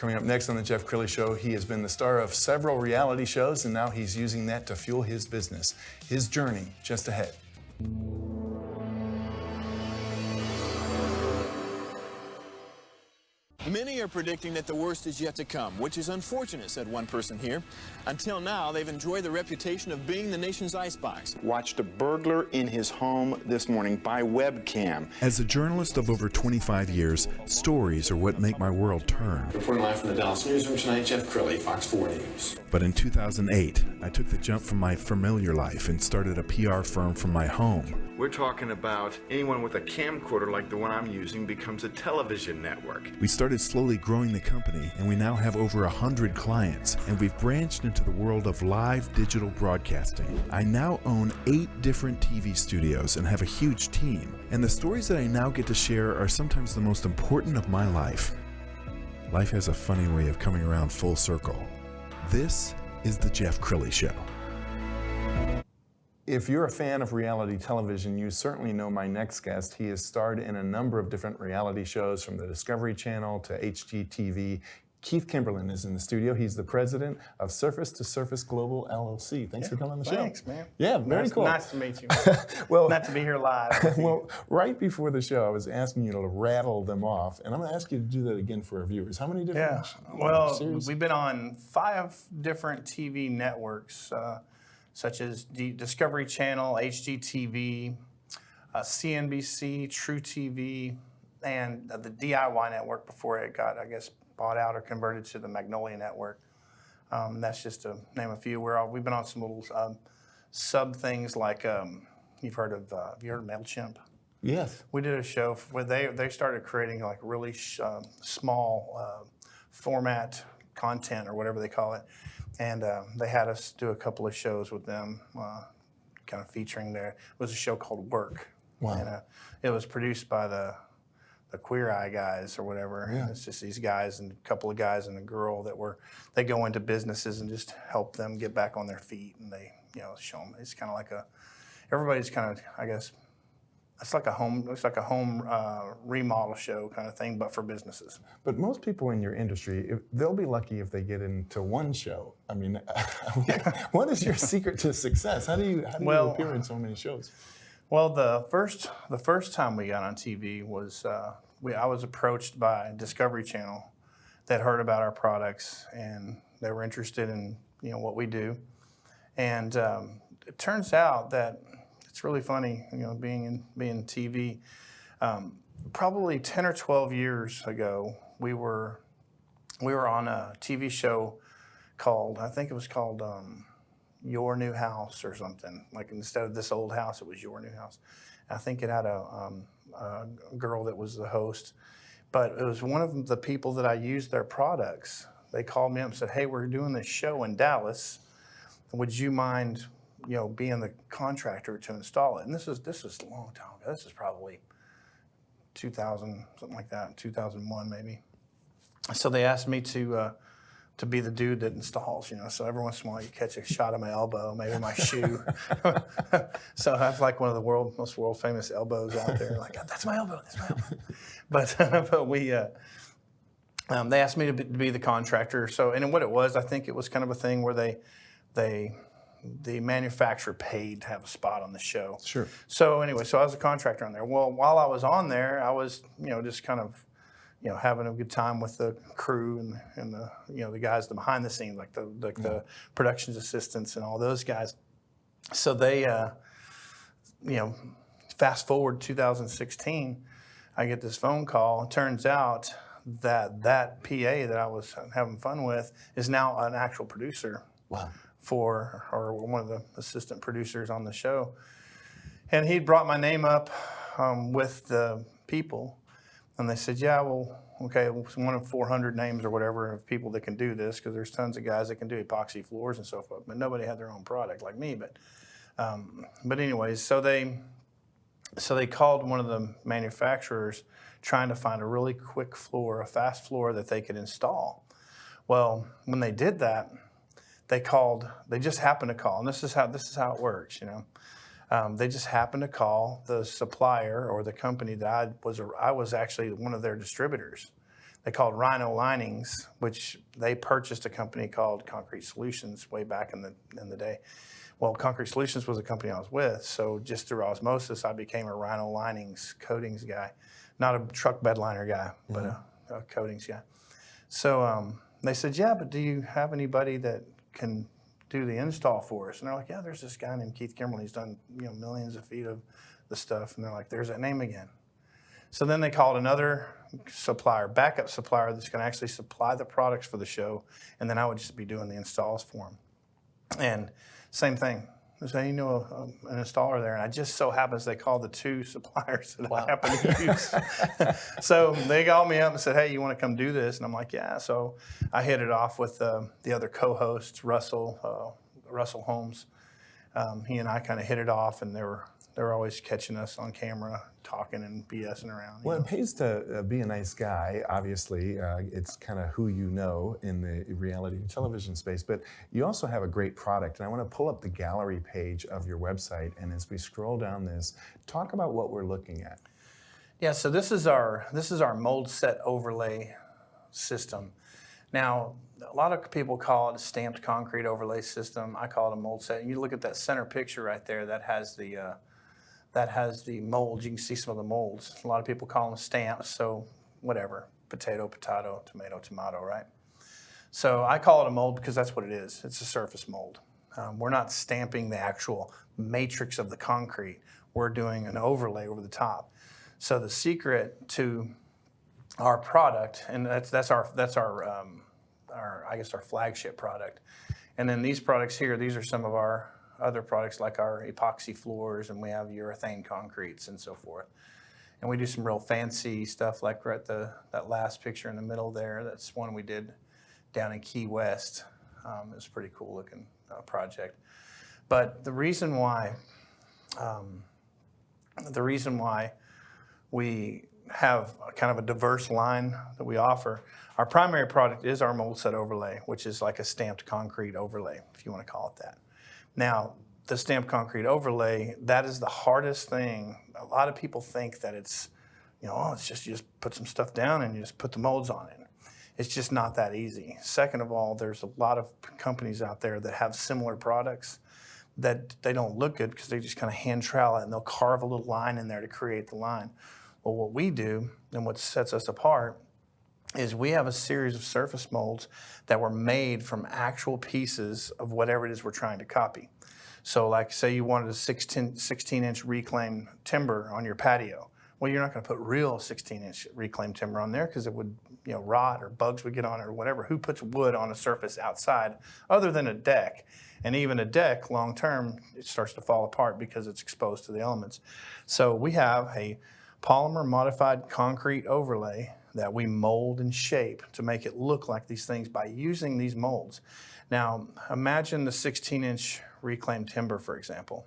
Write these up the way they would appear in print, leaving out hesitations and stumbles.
Coming up next on the Jeff Crilley Show, he has been the star of several reality shows, and now he's using that to fuel his business. His journey just ahead. Many are predicting that the worst is yet to come, which is unfortunate, said one person here. Until now, they've enjoyed the reputation of being the nation's icebox. Watched a burglar in his home this morning by webcam. As a journalist of over 25 years, stories are what make my world turn. Reporting live from the Dallas newsroom tonight, Jeff Crilley, Fox 4 News. But in 2008, I took the jump from my familiar life and started a PR firm from my home. We're talking about anyone with a camcorder like the one I'm using becomes a television network. We started slowly growing the company, and we now have over 100 clients, and we've branched into the world of live digital broadcasting. I now own 8 different TV studios and have a huge team, and the stories that I now get to share are sometimes the most important of my life. Life has a funny way of coming around full circle. This is the Jeff Crilley Show. If you're a fan of reality television, you certainly know my next guest. He has starred in a number of different reality shows from the Discovery Channel to HGTV. Keith Kimberlin is in the studio. He's the president of Surface2Surface Global, LLC. Thanks for coming on the show. Thanks, man. Yeah, very cool. Nice to meet you. Well, Not to be here live. well, right before the show, I was asking you to rattle them off, and I'm going to ask you to do that again for our viewers. How many different series? We've been on 5 different TV networks, such as Discovery Channel, HGTV, CNBC, True TV, and the DIY network before it got, I guess, bought out or converted to the Magnolia Network. That's just to name a few. We've been on some little sub things like you've heard of MailChimp? Yes. We did a show where they started creating like really small format content or whatever they call it. And they had us do a couple of shows with them, kind of featuring there. It was a show called Work. Wow. And it was produced by the Queer Eye guys or whatever. Yeah. It's just these guys and a couple of guys and a girl they go into businesses and just help them get back on their feet. And they, show them. It's kind of like everybody's kind of, I guess, it's like a home remodel show kind of thing, but for businesses. But most people in your industry, they'll be lucky if they get into one show. I mean, what is your secret to success? How do you appear in so many shows? Well, the first time we got on TV was I was approached by Discovery Channel that heard about our products and they were interested in what we do, and it turns out that it's really funny, being TV. Probably 10 or 12 years ago, we were on a TV show called, I think it was called Your New House or something. Like instead of This Old House, it was Your New House. I think it had a girl that was the host, but it was one of the people that I used their products. They called me up and said, "Hey, we're doing this show in Dallas. Would you mind being the contractor to install it?" And this was a long time ago. This is probably 2000, something like that, 2001 maybe. So they asked me to be the dude that installs, So every once in a while you catch a shot of my elbow, maybe my shoe. So I have like one of the most world famous elbows out there. Like, that's my elbow, that's my elbow. But we, they asked me to be the contractor. So, and what it was, I think it was kind of a thing where the manufacturer paid to have a spot on the show. Sure. So anyway, I was a contractor on there. Well, while I was on there, I was, just kind of, having a good time with the crew and the, the guys behind the scenes, like the productions assistants and all those guys. So they, fast forward 2016, I get this phone call. It turns out that PA that I was having fun with is now an actual producer. Wow. Or one of the assistant producers on the show. And he'd brought my name up with the people, and they said, yeah, well, okay, it's one of 400 names or whatever of people that can do this, because there's tons of guys that can do epoxy floors and so forth, but nobody had their own product like me. But anyways, so they called one of the manufacturers trying to find a really quick floor, a fast floor that they could install. Well, when they did that, they just happened to call, and this is how it works, They just happened to call the supplier or the company that I was actually one of their distributors. they called Rhino linings, which they purchased a company called Concrete Solutions way back in the day. Well, Concrete Solutions was a company I was with, so just through osmosis, I became a Rhino linings coatings guy, not a truck bed liner guy, but a coatings guy. So they said, yeah, but do you have anybody that can do the install for us? And they're like, yeah, there's this guy named Keith Kimberlin. He's done millions of feet of the stuff. And they're like, there's that name again. So then they called another supplier, backup supplier, that's going to actually supply the products for the show, and then I would just be doing the installs for them. And same thing. So an installer there, and I just so happens they called the two suppliers that I happen to use. So they called me up and said, hey, you want to come do this? And I'm like, yeah. So I hit it off with the other co-host, Russell Holmes. He and I kind of hit it off, and they were always catching us on camera, talking and BSing around. Well, it pays to be a nice guy, obviously. It's kind of who you know in the reality television space, but you also have a great product. And I want to pull up the gallery page of your website, and as we scroll down this, talk about what we're looking at. Yeah, so this is our mold set overlay system. Now, a lot of people call it a stamped concrete overlay system. I call it a mold set. And you look at that center picture right there, that has the molds. You can see some of the molds. A lot of people call them stamps, so whatever. Potato, potato, tomato, tomato, right? So I call it a mold because that's what it is. It's a surface mold. We're not stamping the actual matrix of the concrete. We're doing an overlay over the top. So the secret to our product, and that's our I guess our flagship product. And then these products here, these are some of our other products like our epoxy floors, and we have urethane concretes and so forth. And we do some real fancy stuff like right that last picture in the middle there. That's one we did down in Key West. It was a pretty cool looking project. But the reason why we have kind of a diverse line that we offer, our primary product is our mold set overlay, which is like a stamped concrete overlay, if you want to call it that. Now, the stamped concrete overlay, that is the hardest thing. A lot of people think that it's, it's just you just put some stuff down and you just put the molds on it. It's just not that easy. Second of all, there's a lot of companies out there that have similar products that they don't look good because they just kind of hand trowel it and they'll carve a little line in there to create the line. Well, what we do and what sets us apart is we have a series of surface molds that were made from actual pieces of whatever it is we're trying to copy. So like say you wanted a 16-inch reclaimed timber on your patio. Well, you're not going to put real 16-inch reclaimed timber on there because it would rot or bugs would get on it or whatever. Who puts wood on a surface outside other than a deck? And even a deck, long term, it starts to fall apart because it's exposed to the elements. So we have a polymer modified concrete overlay that we mold and shape to make it look like these things by using these molds. Now, imagine the 16-inch reclaimed timber, for example.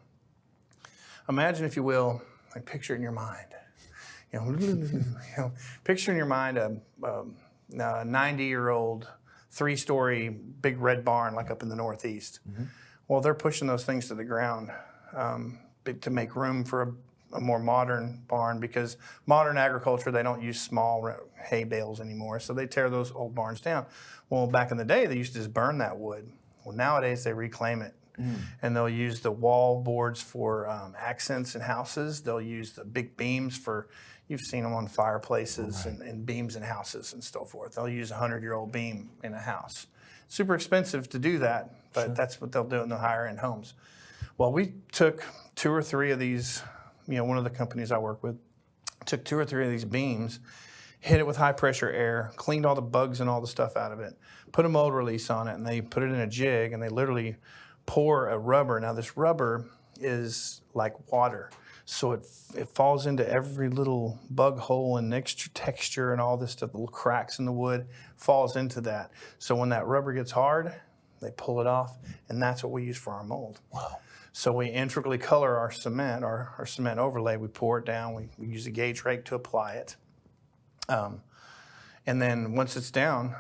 Imagine, if you will, like picture it in your mind. Picture in your mind a 90-year-old, 3-story big red barn like up in the Northeast. Mm-hmm. Well, they're pushing those things to the ground to make room for a more modern barn, because modern agriculture, they don't use small hay bales anymore, so they tear those old barns down. Well, back in the day, they used to just burn that wood. Well, nowadays they reclaim it, and they'll use the wall boards for accents in houses. They'll use the big beams for, you've seen them on fireplaces and beams in houses and so forth. They'll use a 100-year-old beam in a house. Super expensive to do that, but that's what they'll do in the higher-end homes. Well, we took 2 or 3 of these. One of the companies I work with took 2 or 3 of these beams, hit it with high pressure air, cleaned all the bugs and all the stuff out of it, put a mold release on it, and they put it in a jig, and they literally pour a rubber. Now this rubber is like water, so it falls into every little bug hole and texture and all this stuff, little cracks in the wood, falls into that. So when that rubber gets hard, they pull it off, and that's what we use for our mold. Wow. So we integrally color our cement, our cement overlay. We pour it down. We use a gauge rake to apply it. And then once it's down,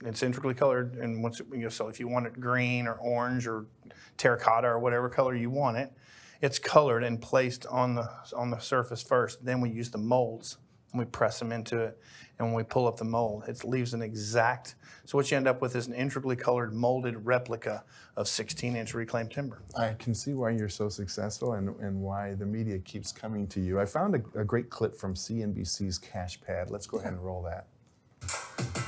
it's integrally colored. And once so if you want it green or orange or terracotta or whatever color you want it, it's colored and placed on the surface first. Then we use the molds and we press them into it. And when we pull up the mold, it leaves an exact, so what you end up with is an integrally colored molded replica of 16-inch reclaimed timber. I can see why you're so successful and why the media keeps coming to you. I found a great clip from CNBC's Cash Pad. Let's go ahead and roll that. Thank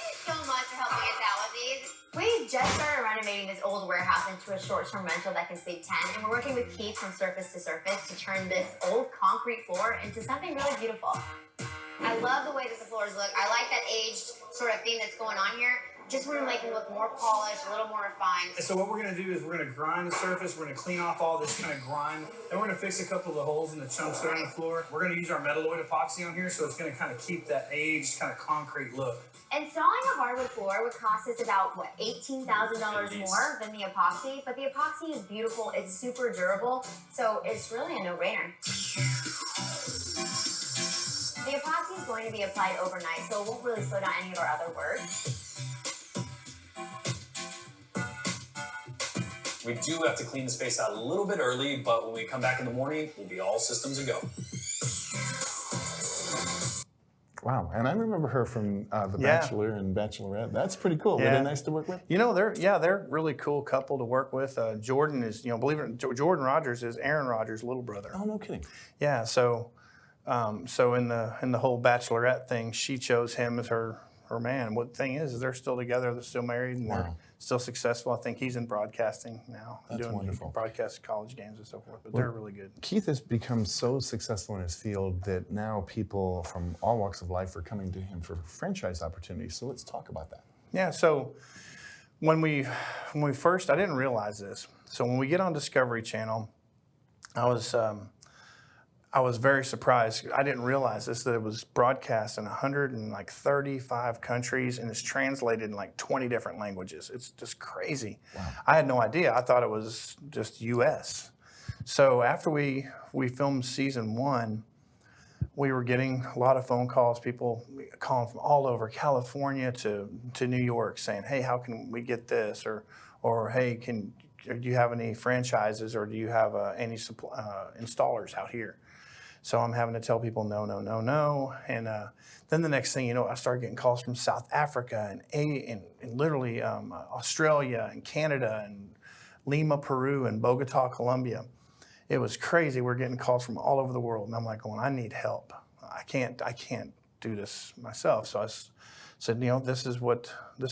you so much for helping us out with these. We just started renovating this old warehouse into a short-term rental that can sleep 10, and we're working with Keith from Surface2Surface to turn this old concrete floor into something really beautiful. I love the way that the floors look. I like that aged sort of thing that's going on here. Just want to make them look more polished, a little more refined. And so what we're going to do is we're going to grind the surface. We're going to clean off all this kind of grime. Then we're going to fix a couple of the holes in the chunks that are on the floor. We're going to use our metalloid epoxy on here, so it's going to kind of keep that aged kind of concrete look. Installing a hardwood floor would cost us about, what, $18,000 more than the epoxy, but the epoxy is beautiful, it's super durable, so it's really a no-brainer. The epoxy is going to be applied overnight, so it won't really slow down any of our other work. We do have to clean the space out a little bit early, but when we come back in the morning, we'll be all systems a go. Wow, and I remember her from The Bachelor and Bachelorette. That's pretty cool. Were Yeah. they nice to work with? You know, they're really cool couple to work with. Jordan is, believe it or not, Jordan Rogers is Aaron Rodgers' little brother. Oh, no kidding. Yeah, so in the whole Bachelorette thing, she chose him as her man. What the thing is they're still together, they're still married, and they're still successful. I think he's in broadcasting now. That's doing wonderful. Broadcast college games and so forth, but they're really good. Keith has become so successful in his field that now people from all walks of life are coming to him for franchise opportunities. So let's talk about that. Yeah, so when we first, I didn't realize this. So when we get on Discovery Channel, I was very surprised. I didn't realize this, that it was broadcast in 135 countries and it's translated in like 20 different languages. It's just crazy. Wow. I had no idea. I thought it was just U.S. So after we filmed season 1, we were getting a lot of phone calls, people calling from all over California to New York saying, hey, how can we get this? Or hey, do you have any franchises or do you have any installers out here? So I'm having to tell people no. And then the next thing you know, I started getting calls from South Africa and literally Australia and Canada and Lima, Peru and Bogota, Colombia. It was crazy. We're getting calls from all over the world. And I'm like going, I need help. I can't do this myself. So I said, this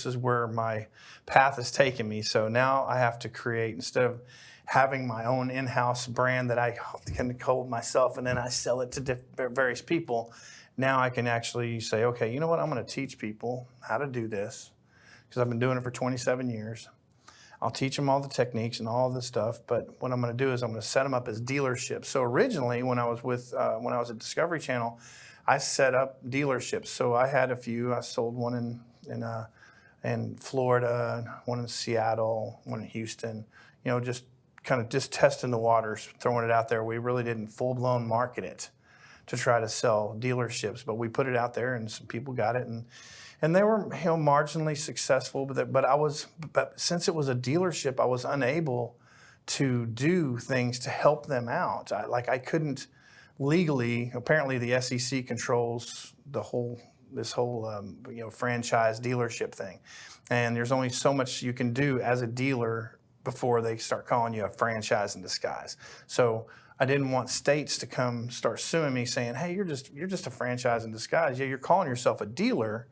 is where my path has taken me. So now I have to create, instead of having my own in-house brand that I can hold myself and then I sell it to various people, now I can actually say, okay, you know what, I'm going to teach people how to do this because I've been doing it for 27 years. I'll teach them all the techniques and all the stuff, but what I'm going to do is I'm going to set them up as dealerships. So originally, when I was at Discovery Channel, I set up dealerships. So I had a few. I sold one in Florida, one in Seattle, one in Houston. Just testing the waters, throwing it out there. We really didn't full-blown market it to try to sell dealerships, but we put it out there and some people got it and they were marginally successful. But since it was a dealership, I was unable to do things to help them out. I couldn't legally. Apparently, the SEC controls this whole franchise dealership thing, and there's only so much you can do as a dealer before they start calling you a franchise in disguise. So I didn't want states to start suing me saying, hey, you're just a franchise in disguise. Yeah, you're calling yourself a dealer,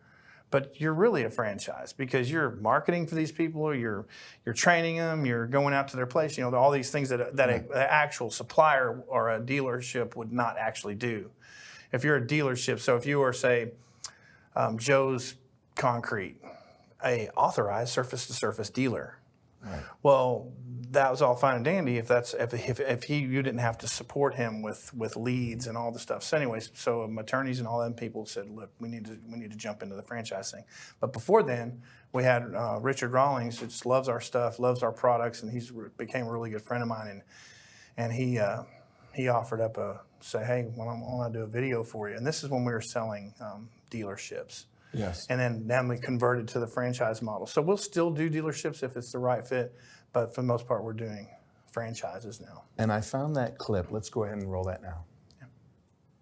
but you're really a franchise because you're marketing for these people, you're training them, you're going out to their place, all these things that an actual supplier or a dealership would not actually do. If you're a dealership, so if you were, say, Joe's Concrete, a authorized Surface2Surface dealer, right. Well, that was all fine and dandy if you didn't have to support him with leads and all the stuff. So anyways, attorneys and all them people said, look, we need to jump into the franchise thing. But before then, we had Richard Rawlings, who just loves our stuff, loves our products, and he's became a really good friend of mine. And he offered up say, hey, why don't I do a video for you? And this is when we were selling dealerships. Yes. And then we converted to the franchise model. So we'll still do dealerships if it's the right fit, but for the most part, we're doing franchises now. And I found that clip. Let's go ahead and roll that now.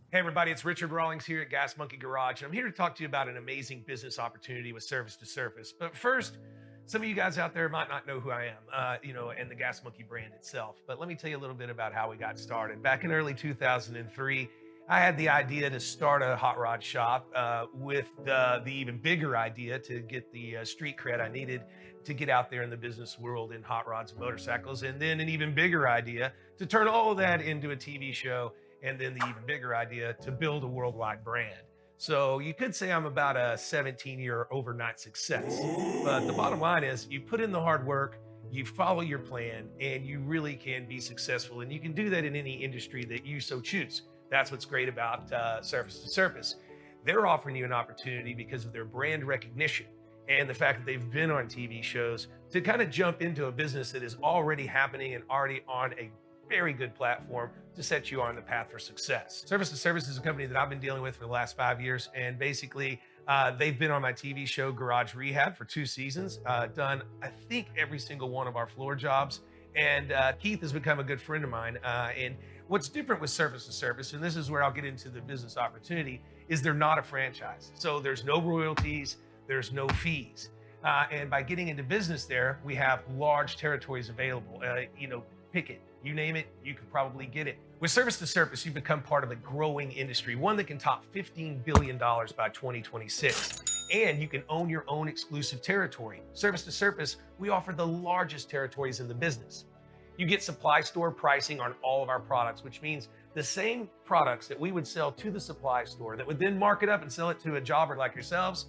Hey everybody, it's Richard Rawlings here at Gas Monkey Garage, and I'm here to talk to you about an amazing business opportunity with Surface to Surface. But first, some of you guys out there might not know who I am, and the Gas Monkey brand itself. But let me tell you a little bit about how we got started. Back in early 2003, I had the idea to start a hot rod shop with the even bigger idea to get the street cred I needed to get out there in the business world in hot rods and motorcycles, and then an even bigger idea to turn all of that into a TV show, and then the even bigger idea to build a worldwide brand. So you could say I'm about a 17-year overnight success. But the bottom line is you put in the hard work, you follow your plan, and you really can be successful. And you can do that in any industry that you so choose. That's what's great about Surface to Surface. They're offering you an opportunity because of their brand recognition and the fact that they've been on TV shows to kind of jump into a business that is already happening and already on a very good platform to set you on the path for success. Surface to Surface is a company that I've been dealing with for the last 5 years, and basically they've been on my TV show Garage Rehab for 2 seasons, done I think every single one of our floor jobs, and Keith has become a good friend of mine. And what's different with Surface to Surface, and this is where I'll get into the business opportunity, is they're not a franchise. So there's no royalties, there's no fees. And by getting into business there, we have large territories available. Pick it. You name it, you could probably get it. With Surface to Surface, you become part of a growing industry, one that can top $15 billion by 2026. And you can own your own exclusive territory. Surface to Surface, we offer the largest territories in the business. You get supply store pricing on all of our products, which means the same products that we would sell to the supply store that would then mark it up and sell it to a jobber like yourselves,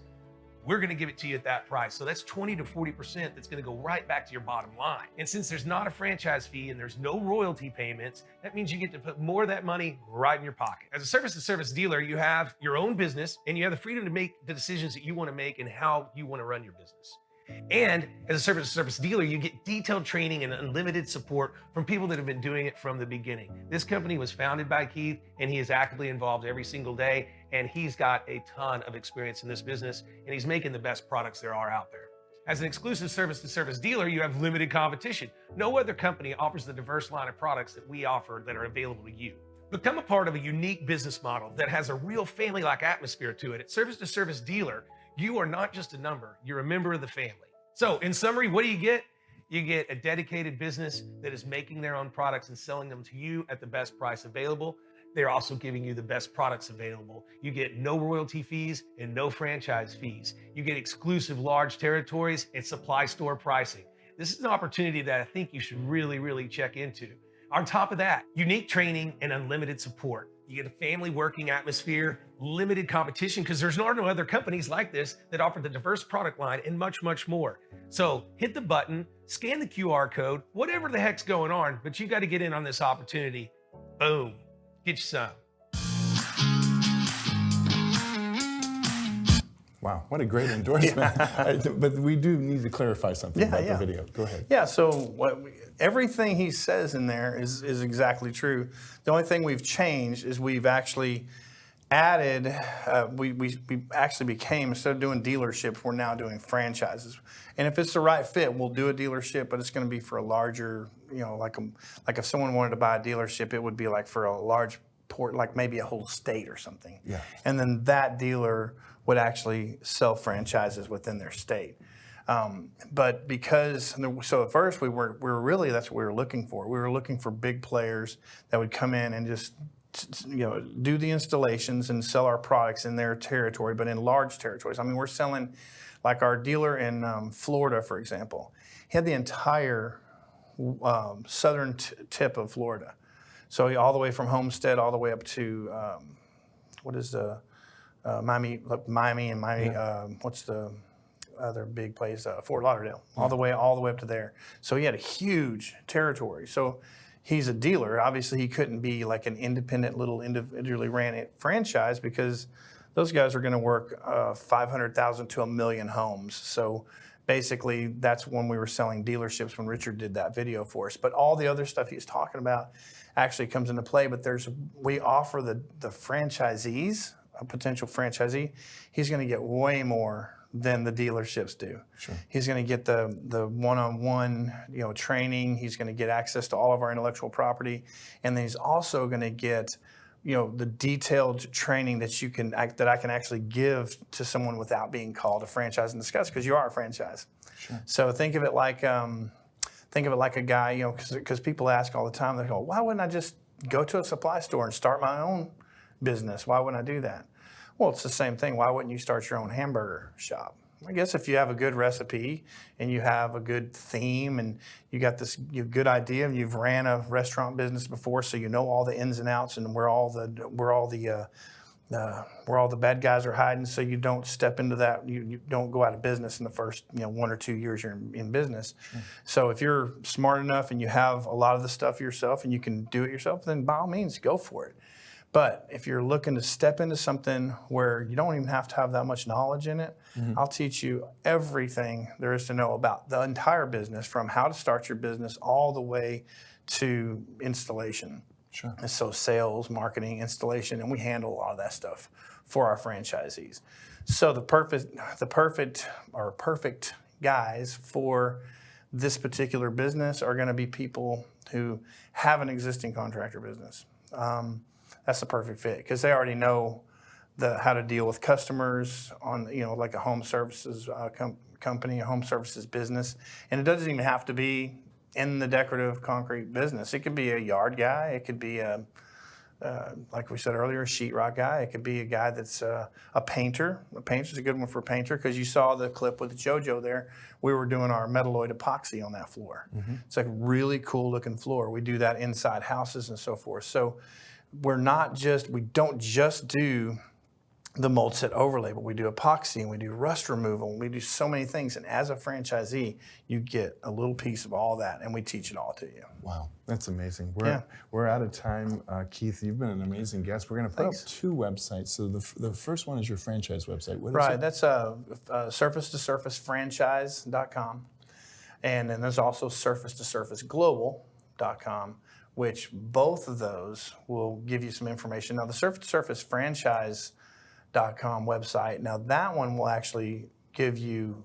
we're going to give it to you at that price. So that's 20 to 40% that's going to go right back to your bottom line. And since there's not a franchise fee and there's no royalty payments, that means you get to put more of that money right in your pocket. As a Surface to Surface dealer, you have your own business and you have the freedom to make the decisions that you want to make and how you want to run your business. And as a Surface to Surface dealer, you get detailed training and unlimited support from people that have been doing it from the beginning. This company was founded by Keith, and he is actively involved every single day, and he's got a ton of experience in this business, and he's making the best products there are out there. As an exclusive Surface to Surface dealer, you have limited competition. No other company offers the diverse line of products that we offer that are available to you. Become a part of a unique business model that has a real family-like atmosphere to it. At Surface to Surface dealer, you are not just a number, you're a member of the family. So in summary, what do you get? You get a dedicated business that is making their own products and selling them to you at the best price available. They're also giving you the best products available. You get no royalty fees and no franchise fees. You get exclusive large territories and supply store pricing. This is an opportunity that I think you should really, really check into. On top of that, unique training and unlimited support. You get a family working atmosphere, limited competition, because there's no other companies like this that offer the diverse product line and much, much more. So hit the button, scan the QR code, whatever the heck's going on, but you got to get in on this opportunity. Boom, get you some. Wow, what a great endorsement. But we do need to clarify something about the video. Go ahead. Yeah, so everything he says in there is exactly true. The only thing we've changed is we've actually added, we actually became, instead of doing dealerships, we're now doing franchises. And if it's the right fit, we'll do a dealership, but it's going to be for a larger, like if someone wanted to buy a dealership, it would be like for a large port, like maybe a whole state or something. Yeah. And then that dealer would actually sell franchises within their state. But so at first we were really, that's what we were looking for. We were looking for big players that would come in and just, do the installations and sell our products in their territory, but in large territories. I mean, we're selling, like our dealer in Florida, for example, he had the entire southern tip of Florida. So all the way from Homestead all the way up to, Miami, and Miami. What's the other big place? Fort Lauderdale. All the way up to there. So he had a huge territory. So he's a dealer. Obviously, he couldn't be like an independent little individually ran franchise because those guys are going to work 500,000 to 1 million homes. So basically, that's when we were selling dealerships when Richard did that video for us. But all the other stuff he's talking about actually comes into play. But we offer the franchisees a potential franchisee, he's going to get way more than the dealerships do. Sure. He's going to get the one-on-one, training. He's going to get access to all of our intellectual property, and then he's also going to get, the detailed training that I can actually give to someone without being called a franchise and discuss, because you are a franchise. Sure. So think of it like a guy, because people ask all the time. They go, "Why wouldn't I just go to a supply store and start my own business? Why wouldn't I do that?" Well, it's the same thing. Why wouldn't you start your own hamburger shop? I guess if you have a good recipe and you have a good theme and you got this good idea and you've ran a restaurant business before, so you know all the ins and outs and where all the bad guys are hiding, so you don't step into that. You don't go out of business in the first 1 or 2 years you're in business. Sure. So if you're smart enough and you have a lot of the stuff yourself and you can do it yourself, then by all means go for it. But if you're looking to step into something where you don't even have to have that much knowledge in it, I'll teach you everything there is to know about the entire business, from how to start your business all the way to installation. Sure. And so sales, marketing, installation, and we handle a lot of that stuff for our franchisees. So the perfect guys for this particular business are going to be people who have an existing contractor business. That's the perfect fit, because they already know how to deal with customers on, like a home services company, a home services business. And it doesn't even have to be in the decorative concrete business. It could be a yard guy. It could be like we said earlier, a sheetrock guy. It could be a guy that's a painter. A painter's a good one for a painter, because you saw the clip with JoJo there. We were doing our metalloid epoxy on that floor. It's like a really cool looking floor. We do that inside houses and so forth. So we don't just do the mold set overlay, but we do epoxy and we do rust removal and we do so many things. And as a franchisee, you get a little piece of all that, and we teach it all to you. Wow, that's amazing. Yeah. We're out of time. Keith, you've been an amazing guest. We're going to put up 2 websites. So the first one is your franchise website. What is it? That's Surface2SurfaceFranchise.com. And then there's also Surface2SurfaceGlobal.com, which both of those will give you some information. Now, the Surface2Surface Franchise.com website, now that one will actually give you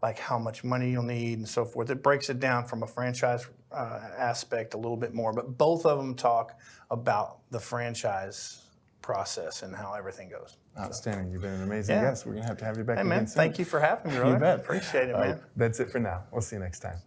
like how much money you'll need and so forth. It breaks it down from a franchise aspect a little bit more, but both of them talk about the franchise process and how everything goes. Outstanding. You've been an amazing guest. We're going to have you back hey, again man, soon. Thank you for having me, brother. You bet. Appreciate it, All man. right, that's it for now. We'll see you next time.